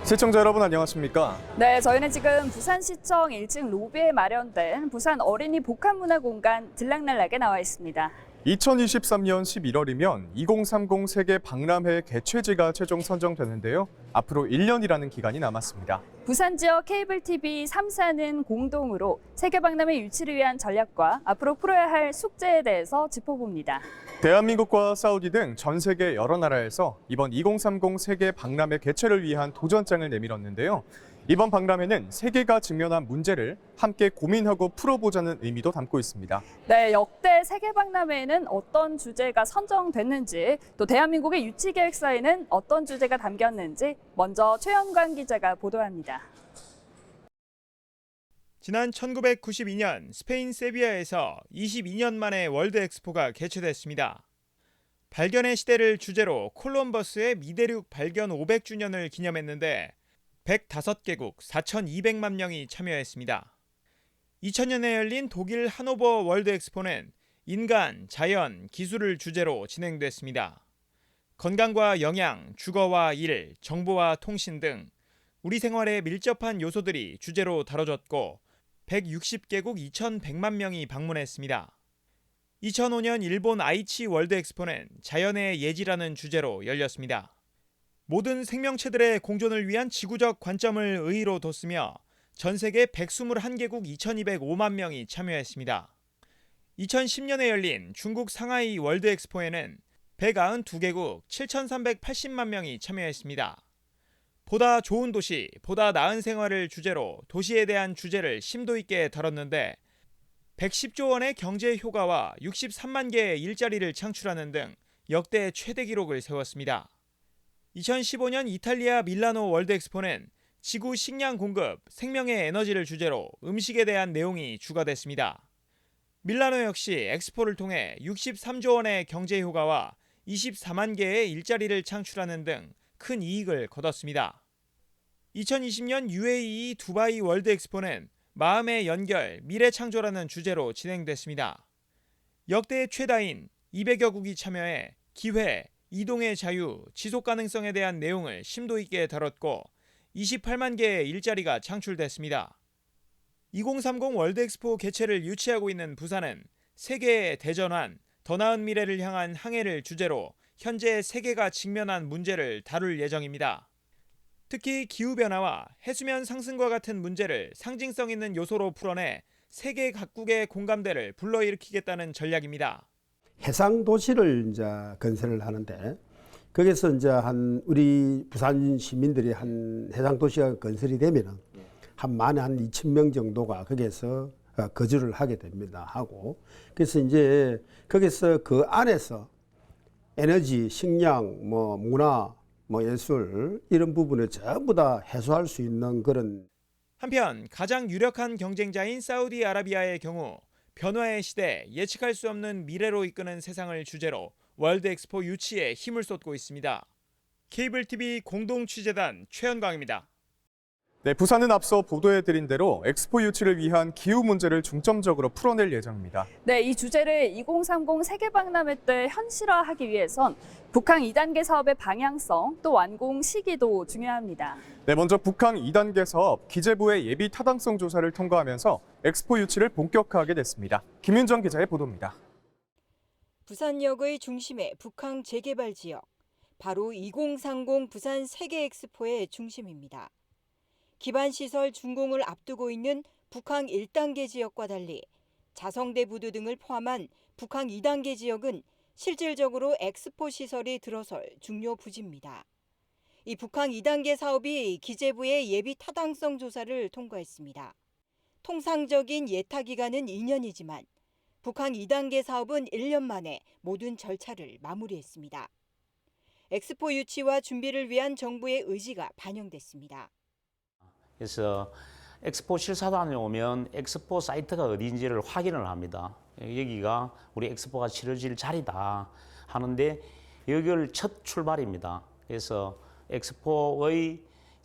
시청자 여러분 안녕하십니까? 네, 저희는 지금 부산시청 1층 로비에 마련된 부산 어린이 복합문화공간 들락날락에 나와 있습니다. 2023년 11월이면 2030 세계 박람회 개최지가 최종 선정되는데요. 앞으로 1년이라는 기간이 남았습니다. 부산 지역 케이블 TV 3사는 공동으로 세계 박람회 유치를 위한 전략과 앞으로 풀어야 할 숙제에 대해서 짚어봅니다. 대한민국과 사우디 등 전 세계 여러 나라에서 이번 2030 세계 박람회 개최를 위한 도전장을 내밀었는데요. 이번 박람회는 세계가 직면한 문제를 함께 고민하고 풀어보자는 의미도 담고 있습니다. 네, 역대 세계 박람회에는 어떤 주제가 선정됐는지, 또 대한민국의 유치 계획서에는 어떤 주제가 담겼는지 먼저 최현관 기자가 보도합니다. 지난 1992년 스페인 세비야에서 22년 만에 월드 엑스포가 개최됐습니다. 발견의 시대를 주제로 콜럼버스의 미대륙 발견 500주년을 기념했는데 105개국 4,200만 명이 참여했습니다. 2000년에 열린 독일 하노버 월드 엑스포는 인간, 자연, 기술을 주제로 진행됐습니다. 건강과 영양, 주거와 일, 정보와 통신 등 우리 생활에 밀접한 요소들이 주제로 다뤄졌고 160개국 2,100만 명이 방문했습니다. 2005년 일본 아이치 월드 엑스포는 자연의 예지라는 주제로 열렸습니다. 모든 생명체들의 공존을 위한 지구적 관점을 의의로 뒀으며 전 세계 121개국 2,205만 명이 참여했습니다. 2010년에 열린 중국 상하이 월드 엑스포에는 192개국 7,380만 명이 참여했습니다. 보다 좋은 도시, 보다 나은 생활을 주제로 도시에 대한 주제를 심도 있게 다뤘는데 110조 원의 경제 효과와 63만 개의 일자리를 창출하는 등 역대 최대 기록을 세웠습니다. 2015년 이탈리아 밀라노 월드 엑스포는 지구 식량 공급, 생명의 에너지를 주제로 음식에 대한 내용이 추가됐습니다. 밀라노 역시 엑스포를 통해 63조 원의 경제 효과와 24만 개의 일자리를 창출하는 등 큰 이익을 거뒀습니다. 2020년 UAE 두바이 월드 엑스포는 마음의 연결, 미래 창조라는 주제로 진행됐습니다. 역대 최다인 200여국이 참여해 기회, 이동의 자유, 지속 가능성에 대한 내용을 심도 있게 다뤘고 28만 개의 일자리가 창출됐습니다. 2030 월드 엑스포 개최를 유치하고 있는 부산은 세계의 대전환, 더 나은 미래를 향한 항해를 주제로 현재 세계가 직면한 문제를 다룰 예정입니다. 특히 기후변화와 해수면 상승과 같은 문제를 상징성 있는 요소로 풀어내 세계 각국의 공감대를 불러일으키겠다는 전략입니다. 해상 도시를 이제 건설을 하는데 거기서 이제 우리 부산 시민들이 한 해상 도시가 건설이 되면은 만에 한 2,000명 정도가 거기에서 거주를 하게 됩니다. 그래서 이제 거기서 그 안에서 에너지, 식량, 문화, 예술 이런 부분을 전부 다 해소할 수 있는 그런. 한편 가장 유력한 경쟁자인 사우디아라비아의 경우 변화의 시대, 예측할 수 없는 미래로 이끄는 세상을 주제로 월드 엑스포 유치에 힘을 쏟고 있습니다. 케이블 TV 공동 취재단 최현광입니다. 네, 부산은 앞서 보도해드린 대로 엑스포 유치를 위한 기후 문제를 중점적으로 풀어낼 예정입니다. 네, 이 주제를 2030 세계 박람회 때 현실화하기 위해선 북항 2단계 사업의 방향성, 또 완공 시기도 중요합니다. 네, 먼저 북항 2단계 사업 기재부의 예비 타당성 조사를 통과하면서 엑스포 유치를 본격화하게 됐습니다. 김윤정 기자의 보도입니다. 부산역의 중심의 북항 재개발 지역, 바로 2030 부산 세계 엑스포의 중심입니다. 기반시설 준공을 앞두고 있는 북항 1단계 지역과 달리 자성대 부두 등을 포함한 북항 2단계 지역은 실질적으로 엑스포 시설이 들어설 중요 부지입니다. 이 북항 2단계 사업이 기재부의 예비 타당성 조사를 통과했습니다. 통상적인 예타 기간은 2년이지만 북항 2단계 사업은 1년 만에 모든 절차를 마무리했습니다. 엑스포 유치와 준비를 위한 정부의 의지가 반영됐습니다. 그래서 엑스포 실사단에 오면 엑스포 사이트가 어디인지를 확인을 합니다. 여기가 우리 엑스포가 치러질 자리다 하는데 여기를 첫 출발입니다. 그래서 엑스포의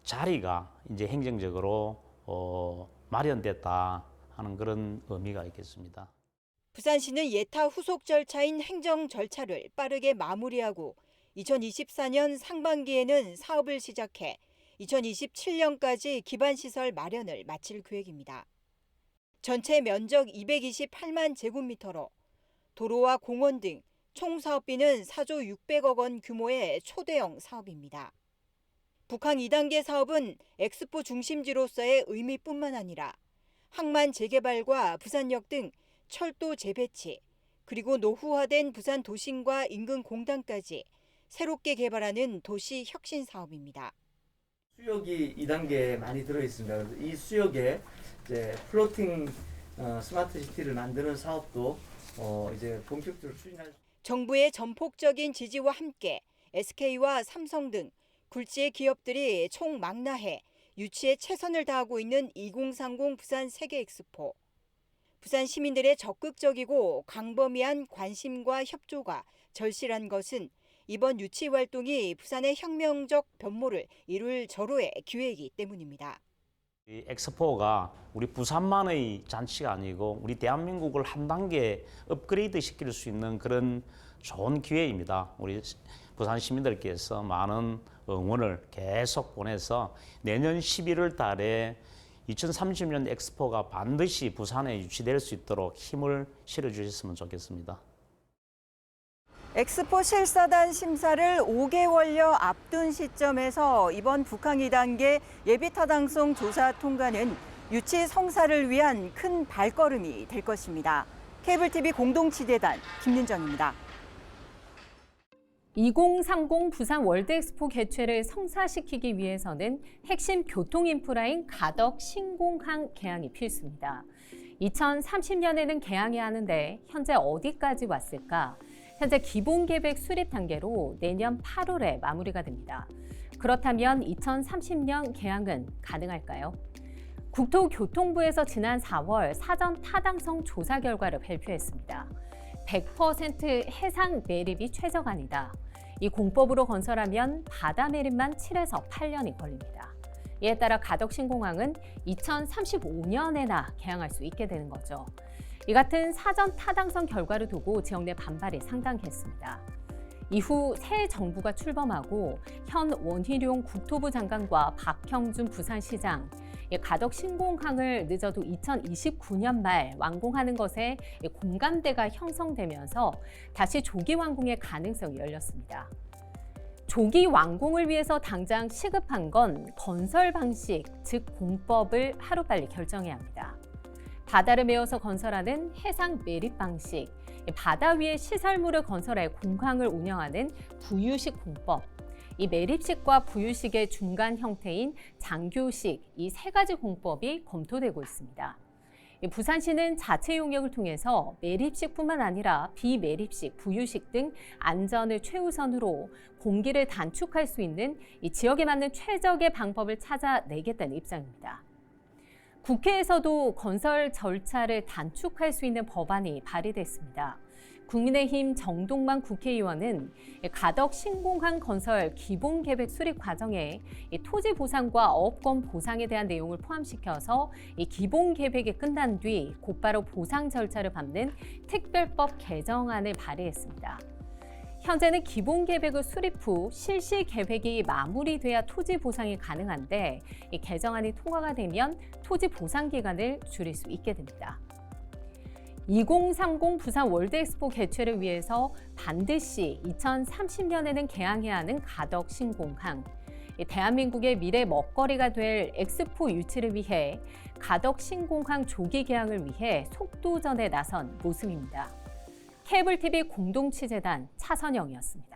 자리가 이제 행정적으로 마련됐다 하는 그런 의미가 있겠습니다. 부산시는 예타 후속 절차인 행정 절차를 빠르게 마무리하고 2024년 상반기에는 사업을 시작해 2027년까지 기반시설 마련을 마칠 계획입니다. 전체 면적 228만 제곱미터로 도로와 공원 등 총 사업비는 4조 600억 원 규모의 초대형 사업입니다. 북항 2단계 사업은 엑스포 중심지로서의 의미뿐만 아니라 항만 재개발과 부산역 등 철도 재배치, 그리고 노후화된 부산 도심과 인근 공단까지 새롭게 개발하는 도시 혁신 사업입니다. 수역이 2단계에 많이 들어있습니다. 그래서 이 수역에 이제 플로팅 스마트 시티를 만드는 사업도 이제 본격적으로 추진할. 정부의 전폭적인 지지와 함께 SK와 삼성 등 굴지의 기업들이 총망라해 유치에 최선을 다하고 있는 2030 부산 세계엑스포. 부산 시민들의 적극적이고 광범위한 관심과 협조가 절실한 것은 이번 유치 활동이 부산의 혁명적 변모를 이룰 절호의 기회이기 때문입니다. 이 엑스포가 우리 부산만의 잔치가 아니고 우리 대한민국을 한 단계 업그레이드 시킬 수 있는 그런 좋은 기회입니다. 우리 부산 시민들께서 많은 응원을 계속 보내서 내년 11월 달에 2030년 엑스포가 반드시 부산에 유치될 수 있도록 힘을 실어주셨으면 좋겠습니다. 엑스포 실사단 심사를 5개월여 앞둔 시점에서 이번 북항 2단계 예비타당성 조사 통과는 유치 성사를 위한 큰 발걸음이 될 것입니다. 케이블TV 공동취재단 김윤정입니다. 2030 부산 월드엑스포 개최를 성사시키기 위해서는 핵심 교통 인프라인 가덕 신공항 개항이 필수입니다. 2030년에는 개항해야 하는데 현재 어디까지 왔을까? 현재 기본 계획 수립 단계로 내년 8월에 마무리가 됩니다. 그렇다면 2030년 개항은 가능할까요? 국토교통부에서 지난 4월 사전 타당성 조사 결과를 발표했습니다. 100% 해상 매립이 최저간이다. 이 공법으로 건설하면 바다 매립만 7에서 8년이 걸립니다. 이에 따라 가덕 신공항은 2035년에나 개항할 수 있게 되는 거죠. 이 같은 사전 타당성 결과를 두고 지역 내 반발이 상당했습니다. 이후 새 정부가 출범하고 현 원희룡 국토부 장관과 박형준 부산시장, 가덕 신공항을 늦어도 2029년 말 완공하는 것에 공감대가 형성되면서 다시 조기 완공의 가능성이 열렸습니다. 조기 완공을 위해서 당장 시급한 건 건설 방식, 즉 공법을 하루빨리 결정해야 합니다. 바다를 메워서 건설하는 해상 매립 방식, 바다 위에 시설물을 건설해 공항을 운영하는 부유식 공법, 이 매립식과 부유식의 중간 형태인 장교식, 이 세 가지 공법이 검토되고 있습니다. 부산시는 자체 용역을 통해서 매립식뿐만 아니라 비매립식, 부유식 등 안전을 최우선으로 공기를 단축할 수 있는 이 지역에 맞는 최적의 방법을 찾아내겠다는 입장입니다. 국회에서도 건설 절차를 단축할 수 있는 법안이 발의됐습니다. 국민의힘 정동만 국회의원은 가덕 신공항 건설 기본계획 수립 과정에 토지 보상과 업권 보상에 대한 내용을 포함시켜서 기본계획이 끝난 뒤 곧바로 보상 절차를 밟는 특별법 개정안을 발의했습니다. 현재는 기본계획을 수립 후 실시계획이 마무리돼야 토지 보상이 가능한데 이 개정안이 통과가 되면 토지 보상 기간을 줄일 수 있게 됩니다. 2030 부산 월드엑스포 개최를 위해서 반드시 2030년에는 개항해야 하는 가덕 신공항. 대한민국의 미래 먹거리가 될 엑스포 유치를 위해 가덕 신공항 조기 개항을 위해 속도전에 나선 모습입니다. 케이블TV 공동취재단 차선영이었습니다.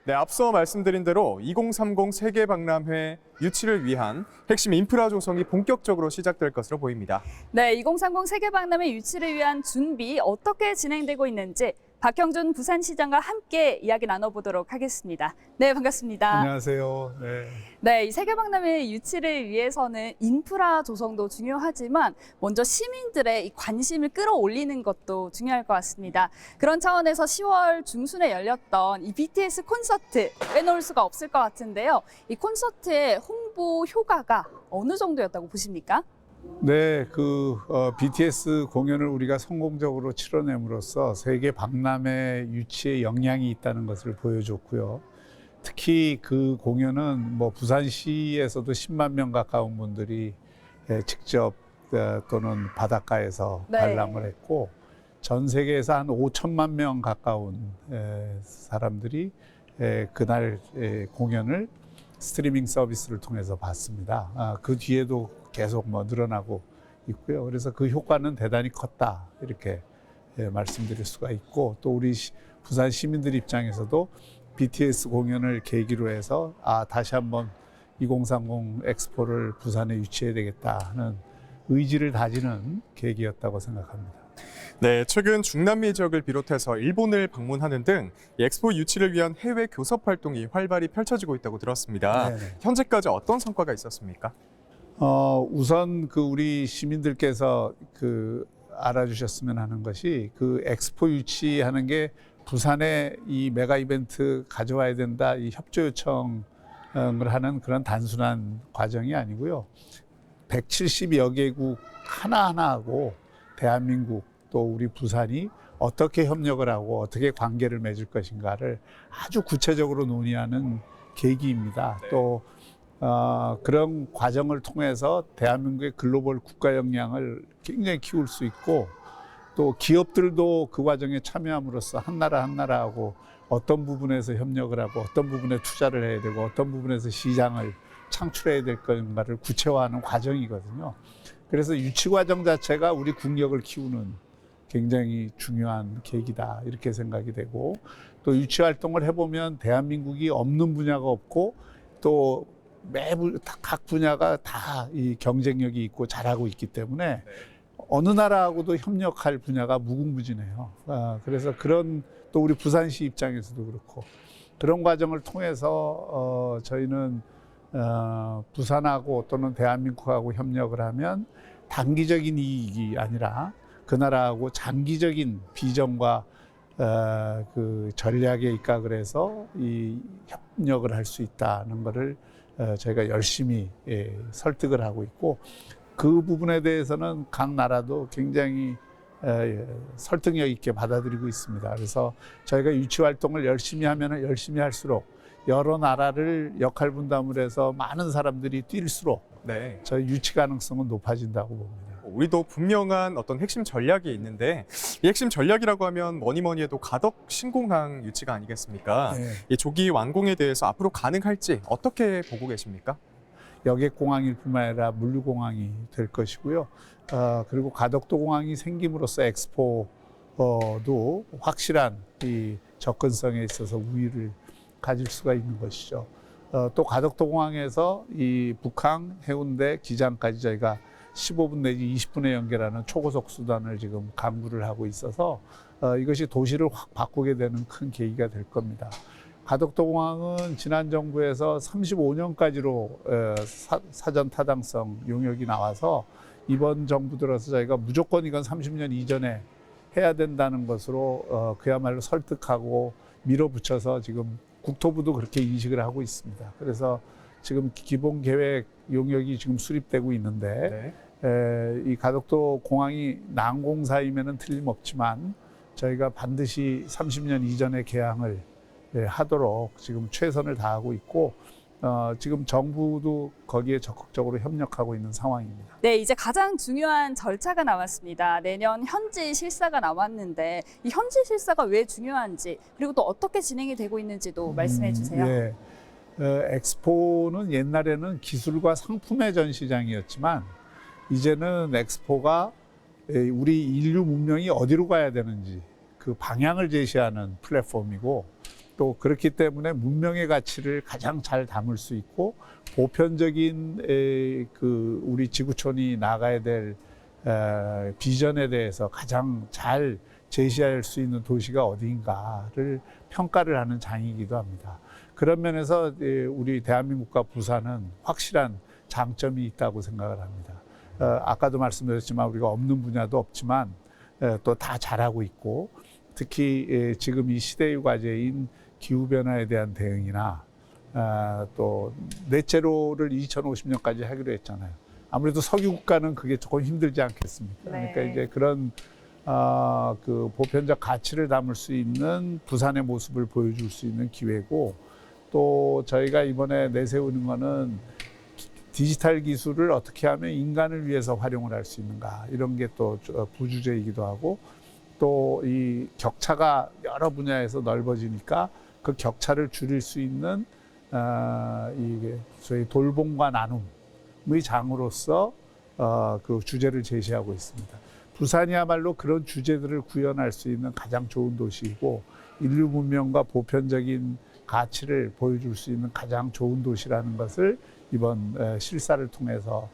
네, 앞서 말씀드린 대로 2030 세계박람회 유치를 위한 핵심 인프라 조성이 본격적으로 시작될 것으로 보입니다. 네, 2030 세계박람회 유치를 위한 준비 어떻게 진행되고 있는지 박형준 부산시장과 함께 이야기 나눠보도록 하겠습니다. 네, 반갑습니다. 안녕하세요. 네, 이 세계박람회 유치를 위해서는 인프라 조성도 중요하지만 먼저 시민들의 이 관심을 끌어올리는 것도 중요할 것 같습니다. 그런 차원에서 10월 중순에 열렸던 이 BTS 콘서트 빼놓을 수가 없을 것 같은데요. 이 콘서트의 홍보 효과가 어느 정도였다고 보십니까? 네, BTS 공연을 우리가 성공적으로 치러냄으로써 세계 박람회 유치에 영향이 있다는 것을 보여줬고요. 특히 그 공연은 뭐 부산시에서도 10만 명 가까운 분들이 직접 또는 바닷가에서 네. 관람을 했고 전 세계에서 한 5천만 명 가까운 사람들이 그날 공연을 스트리밍 서비스를 통해서 봤습니다. 그 뒤에도 계속 뭐 늘어나고 있고요. 그래서 그 효과는 대단히 컸다 이렇게 말씀드릴 수가 있고 또 우리 부산 시민들 입장에서도 BTS 공연을 계기로 해서 다시 한번 2030 엑스포를 부산에 유치해야 되겠다 하는 의지를 다지는 계기였다고 생각합니다. 네, 최근 중남미 지역을 비롯해서 일본을 방문하는 등 이 엑스포 유치를 위한 해외 교섭 활동이 활발히 펼쳐지고 있다고 들었습니다. 네네. 현재까지 어떤 성과가 있었습니까? 우선 그 우리 시민들께서 알아주셨으면 하는 것이 그 엑스포 유치하는 게 부산에 이 메가 이벤트 가져와야 된다 이 협조 요청을 하는 그런 단순한 과정이 아니고요. 170여 개국 하나하나하고 대한민국 또 우리 부산이 어떻게 협력을 하고 어떻게 관계를 맺을 것인가를 아주 구체적으로 논의하는 계기입니다. 또 그런 과정을 통해서 대한민국의 글로벌 국가 역량을 굉장히 키울 수 있고 또 기업들도 그 과정에 참여함으로써 한 나라하고 어떤 부분에서 협력을 하고 어떤 부분에 투자를 해야 되고 어떤 부분에서 시장을 창출해야 될 건가를 구체화하는 과정이거든요. 그래서 유치 과정 자체가 우리 국력을 키우는 굉장히 중요한 계기다 이렇게 생각이 되고 또 유치 활동을 해보면 대한민국이 없는 분야가 없고 또 각 분야가 다 이 경쟁력이 있고 잘하고 있기 때문에 어느 나라하고도 협력할 분야가 무궁무진해요. 그래서 그런 또 우리 부산시 입장에서도 그렇고 그런 과정을 통해서 저희는 부산하고 또는 대한민국하고 협력을 하면 단기적인 이익이 아니라 그 나라하고 장기적인 비전과 그 전략에 입각을 해서 이 협력을 할 수 있다는 것을 저희가 열심히 설득을 하고 있고 그 부분에 대해서는 각 나라도 굉장히 설득력 있게 받아들이고 있습니다. 그래서 저희가 유치 활동을 열심히 하면 열심히 할수록 여러 나라를 역할 분담을 해서 많은 사람들이 뛸수록 네. 저희 유치 가능성은 높아진다고 봅니다. 우리도 분명한 어떤 핵심 전략이 있는데 이 핵심 전략이라고 하면 뭐니 해도 가덕 신공항 유치가 아니겠습니까? 네. 이 조기 완공에 대해서 앞으로 가능할지 어떻게 보고 계십니까? 여객공항일 뿐만 아니라 물류공항이 될 것이고요. 그리고 가덕도 공항이 생김으로써 엑스포도 확실한 이 접근성에 있어서 우위를 가질 수가 있는 것이죠. 또 가덕도 공항에서 이 북항, 해운대, 기장까지 저희가 15분 내지 20분에 연결하는 초고속 수단을 지금 강구를 하고 있어서 이것이 도시를 확 바꾸게 되는 큰 계기가 될 겁니다. 가덕도 공항은 지난 정부에서 35년까지로 사전 타당성 용역이 나와서 이번 정부 들어서 저희가 무조건 이건 30년 이전에 해야 된다는 것으로 그야말로 설득하고 밀어붙여서 지금 국토부도 그렇게 인식을 하고 있습니다. 그래서 지금 기본 계획 용역이 지금 수립되고 있는데 이 가덕도 공항이 난공사이면은 틀림없지만 저희가 반드시 30년 이전에 개항을 하도록 지금 최선을 다하고 있고 지금 정부도 거기에 적극적으로 협력하고 있는 상황입니다. 네, 이제 가장 중요한 절차가 남았습니다. 내년 현지 실사가 남았는데 이 현지 실사가 왜 중요한지 그리고 또 어떻게 진행이 되고 있는지도 말씀해 주세요. 예. 엑스포는 옛날에는 기술과 상품의 전시장이었지만 이제는 엑스포가 우리 인류 문명이 어디로 가야 되는지 그 방향을 제시하는 플랫폼이고 또 그렇기 때문에 문명의 가치를 가장 잘 담을 수 있고 보편적인 그 우리 지구촌이 나가야 될 비전에 대해서 가장 잘 제시할 수 있는 도시가 어디인가를 평가를 하는 장이기도 합니다. 그런 면에서 우리 대한민국과 부산은 확실한 장점이 있다고 생각을 합니다. 아까도 말씀드렸지만 우리가 없는 분야도 없지만 또 다 잘하고 있고 특히 지금 이 시대의 과제인 기후변화에 대한 대응이나 또 넷제로를 2050년까지 하기로 했잖아요. 아무래도 석유 국가는 그게 조금 힘들지 않겠습니까? 네. 그러니까 이제 그런 그 보편적 가치를 담을 수 있는 부산의 모습을 보여줄 수 있는 기회고 또 저희가 이번에 내세우는 거는 디지털 기술을 어떻게 하면 인간을 위해서 활용을 할 수 있는가, 이런 게 또 부주제이기도 하고, 또 이 격차가 여러 분야에서 넓어지니까 그 격차를 줄일 수 있는 이게 저희 돌봄과 나눔의 장으로서 그 주제를 제시하고 있습니다. 부산이야말로 그런 주제들을 구현할 수 있는 가장 좋은 도시이고, 인류 문명과 보편적인 가치를 보여줄 수 있는 가장 좋은 도시라는 것을 이번 실사를 통해서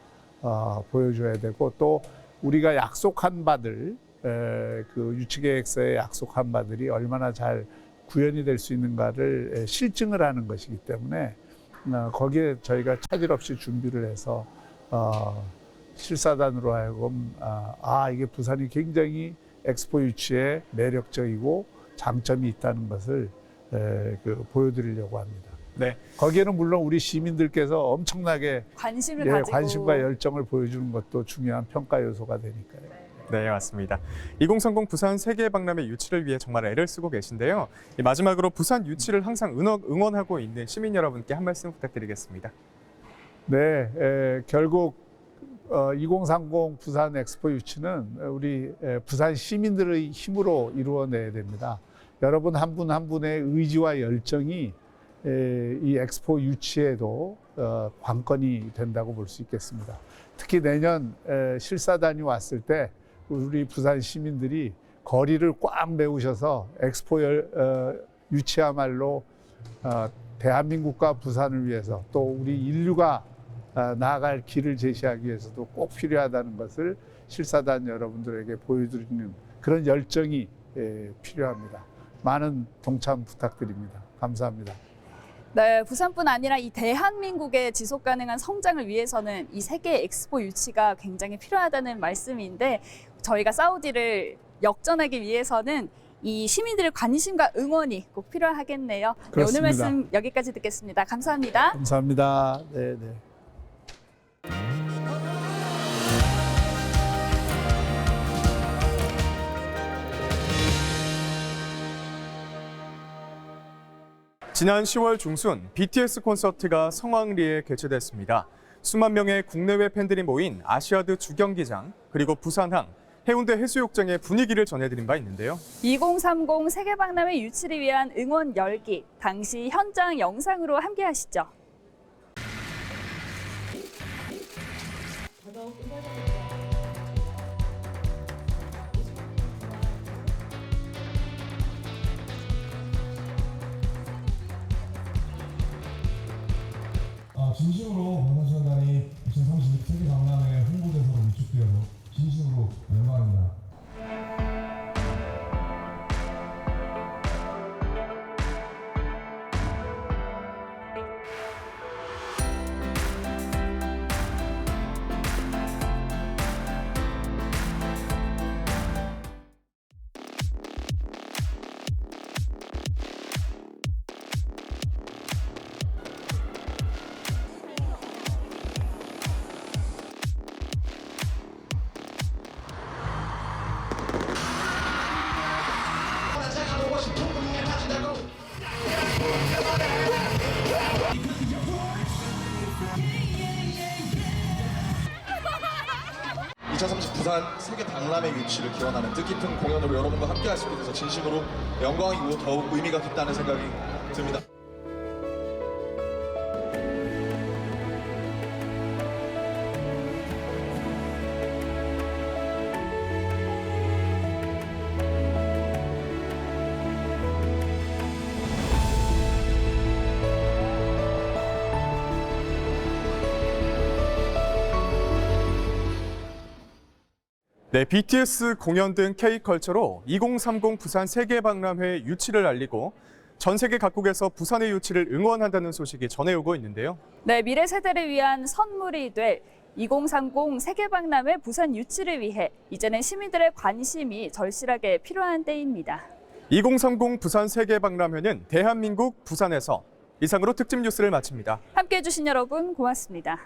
보여줘야 되고, 또 우리가 약속한 바들, 그 유치계획서에 약속한 바들이 얼마나 잘 구현이 될 수 있는가를 실증을 하는 것이기 때문에 거기에 저희가 차질 없이 준비를 해서 실사단으로 하여금 이게 부산이 굉장히 엑스포 유치에 매력적이고 장점이 있다는 것을 보여드리려고 합니다. 네. 거기에는 물론 우리 시민들께서 엄청나게 관심을 가지고 관심과 열정을 보여주는 것도 중요한 평가 요소가 되니까요. 네, 맞습니다. 2030 부산 세계 박람회 유치를 위해 정말 애를 쓰고 계신데요. 마지막으로 부산 유치를 항상 응원하고 있는 시민 여러분께 한 말씀 부탁드리겠습니다. 네, 결국 2030 부산 엑스포 유치는 우리 부산 시민들의 힘으로 이루어내야 됩니다. 여러분 한 분 한 분의 의지와 열정이 이 엑스포 유치에도 관건이 된다고 볼 수 있겠습니다. 특히 내년 실사단이 왔을 때 우리 부산 시민들이 거리를 꽉 메우셔서 엑스포 유치야말로 대한민국과 부산을 위해서, 또 우리 인류가 나아갈 길을 제시하기 위해서도 꼭 필요하다는 것을 실사단 여러분들에게 보여드리는 그런 열정이 필요합니다. 많은 동참 부탁드립니다. 감사합니다. 네, 부산뿐 아니라 이 대한민국의 지속 가능한 성장을 위해서는 이 세계 엑스포 유치가 굉장히 필요하다는 말씀인데, 저희가 사우디를 역전하기 위해서는 이 시민들의 관심과 응원이 꼭 필요하겠네요. 네, 오늘 말씀 여기까지 듣겠습니다. 감사합니다. 감사합니다. 네, 네. 지난 10월 중순 BTS 콘서트가 성황리에 개최됐습니다. 수만 명의 국내외 팬들이 모인 아시아드 주경기장, 그리고 부산항, 해운대 해수욕장의 분위기를 전해드린 바 있는데요. 2030 세계박람회 유치를 위한 응원 열기, 당시 현장 영상으로 함께 하시죠. 진심으로 방탄소년단이 2030 세계박람회 홍보대사로 위촉되어서 진심으로 영광입니다. 부산 세계 박람회 유치를 기원하는 뜻깊은 공연으로 여러분과 함께 할 수 있게 돼서 진심으로 영광이고 더욱 의미가 깊다는 생각이 듭니다. 네, BTS 공연 등 K컬처로 2030 부산 세계박람회 유치를 알리고 전 세계 각국에서 부산의 유치를 응원한다는 소식이 전해오고 있는데요. 네, 미래 세대를 위한 선물이 될 2030 세계박람회 부산 유치를 위해 이제는 시민들의 관심이 절실하게 필요한 때입니다. 2030 부산 세계박람회는 대한민국 부산에서. 이상으로 특집 뉴스를 마칩니다. 함께해 주신 여러분 고맙습니다.